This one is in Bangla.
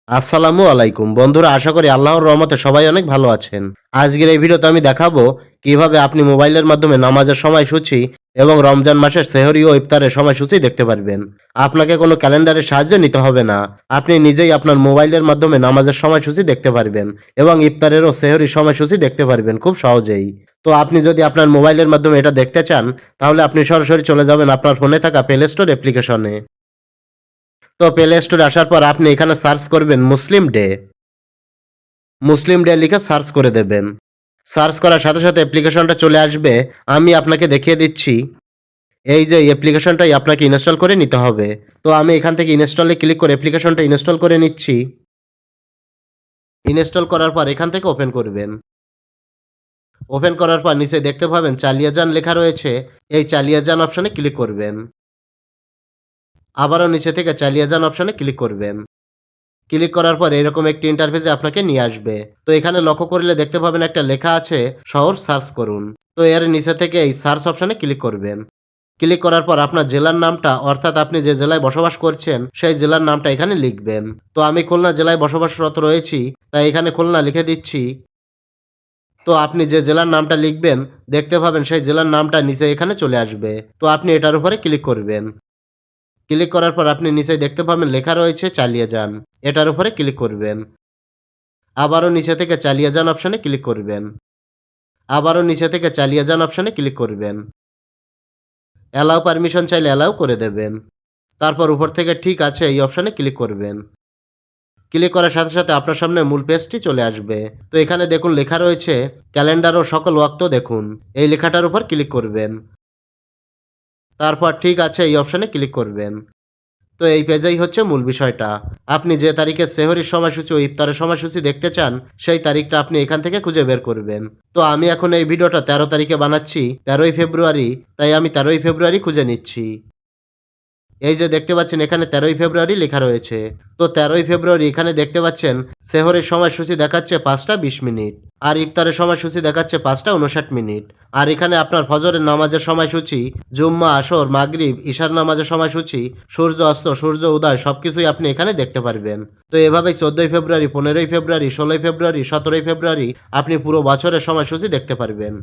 আসসালামু আলাইকুম বন্ধুরা, আশা করি আল্লাহর রহমতে সবাই অনেক ভালো আছেন। আজকের এই ভিডিওতে আমি দেখাবো কিভাবে আপনি মোবাইলের মাধ্যমে নামাজের সময়সূচি এবং রমজান মাসের সেহরি ও ইফতারের সময়সূচি দেখতে পারবেন। আপনাকে কোনো ক্যালেন্ডারের সাহায্য নিতে হবে না। আপনি নিজেই আপনার মোবাইলের মাধ্যমে নামাজের সময়সূচি দেখতে পারবেন এবং ইফতারের ও সেহরির সময়সূচি দেখতে পারবেন খুব সহজেই। তো আপনি যদি আপনার মোবাইলের মাধ্যমে এটা দেখতে চান, তাহলে আপনি সরাসরি চলে যাবেন আপনার ফোনে থাকা প্লে স্টোর অ্যাপ্লিকেশনে। তো প্লে স্টোরে আসার পর আপনি এখানে সার্চ করবেন মুসলিম ডে। মুসলিম ডে লিখে সার্চ করে দেবেন। সার্চ করার সাথে সাথে অ্যাপ্লিকেশনটা চলে আসবে। আমি আপনাকে দেখিয়ে দিচ্ছি। এই যে অ্যাপ্লিকেশনটাই আপনাকে ইনস্টল করে নিতে হবে। তো আমি এখান থেকে ইনস্টলে ক্লিক করে অ্যাপ্লিকেশনটা ইনস্টল করে নিচ্ছি। ইনস্টল করার পর এখান থেকে ওপেন করবেন। ওপেন করার পর নিচে দেখতে পাবেন চালিয়ে যান লেখা রয়েছে। এই চালিয়ে যান অপশনে ক্লিক করবেন। আবারও নিচে থেকে চালিয়ে যান অপশনে ক্লিক করবেন। ক্লিক করার পর এরকম একটি ইন্টারফেসে আপনাকে নিয়ে আসবে। তো এখানে লক্ষ্য করলে দেখতে পাবেন একটা লেখা আছে শহর সার্চ করুন। তো এর নিচে থেকে এই সার্চ অপশনে ক্লিক করবেন। ক্লিক করার পর আপনার জেলার নামটা, অর্থাৎ আপনি যে জেলায় বসবাস করছেন সেই জেলার নামটা এখানে লিখবেন। তো আমি খুলনা জেলায় বসবাসরত রয়েছি, তাই এখানে খুলনা লিখে দিচ্ছি। তো আপনি যে জেলার নামটা লিখবেন দেখতে পাবেন সেই জেলার নামটা নিচে এখানে চলে আসবে। তো আপনি এটার উপরে ক্লিক করবেন। ক্লিক করার পর আপনি নিচে দেখতে পাবেন লেখা রয়েছে চালিয়ে যান। এটার উপরে ক্লিক করবেন। আবারও নিচে থেকে চালিয়ে যান অপশনে ক্লিক করবেন। আবারও নিচে থেকে চালিয়ে যান অপশনে ক্লিক করবেন। অ্যালাউ পারমিশন চাইলে অ্যালাউ করে দেবেন। তারপর উপর থেকে ঠিক আছে এই অপশনে ক্লিক করবেন। ক্লিক করার সাথে সাথে আপনার সামনে মূল পেজটি চলে আসবে। তো এখানে দেখুন লেখা রয়েছে ক্যালেন্ডার ও সকল ওয়াক্ত দেখুন। এই লেখাটার উপর ক্লিক করবেন। তারপর ঠিক আছে এই অপশনে ক্লিক করবেন। তো এই পেজেই হচ্ছে মূল বিষয়টা। আপনি যে তারিখে সেহরির সময়সূচি ও ইফতারের সময়সূচি দেখতে চান সেই তারিখটা আপনি এখান থেকে খুঁজে বের করবেন। তো আমি এখন এই ভিডিওটা 13 তারিখে বানাচ্ছি, 13ই ফেব্রুয়ারি, তাই আমি 13ই ফেব্রুয়ারি খুঁজে নিচ্ছি। এই যে দেখতে পাচ্ছেন এখানে 13ই ফেব্রুয়ারি লেখা রয়েছে। তো 13ই ফেব্রুয়ারি এখানে দেখতে পাচ্ছেন সেহরের সময়সূচি দেখাচ্ছে 5টা 20 মিনিট আর ইফতারের সময়সূচি দেখাচ্ছে 5টা 59 মিনিট। আর এখানে আপনার ফজরের নামাজের সময়সূচি, জুম্মা, আসর, মাগরিব, ইশার নামাজের সময়সূচি, সূর্য অস্ত, সূর্য উদয় সবকিছুই আপনি এখানে দেখতে পারবেন। তো এভাবেই 14ই ফেব্রুয়ারি, 15ই ফেব্রুয়ারি, 16ই ফেব্রুয়ারি, 17ই ফেব্রুয়ারি আপনি পুরো বছরের সময়সূচি দেখতে পারবেন।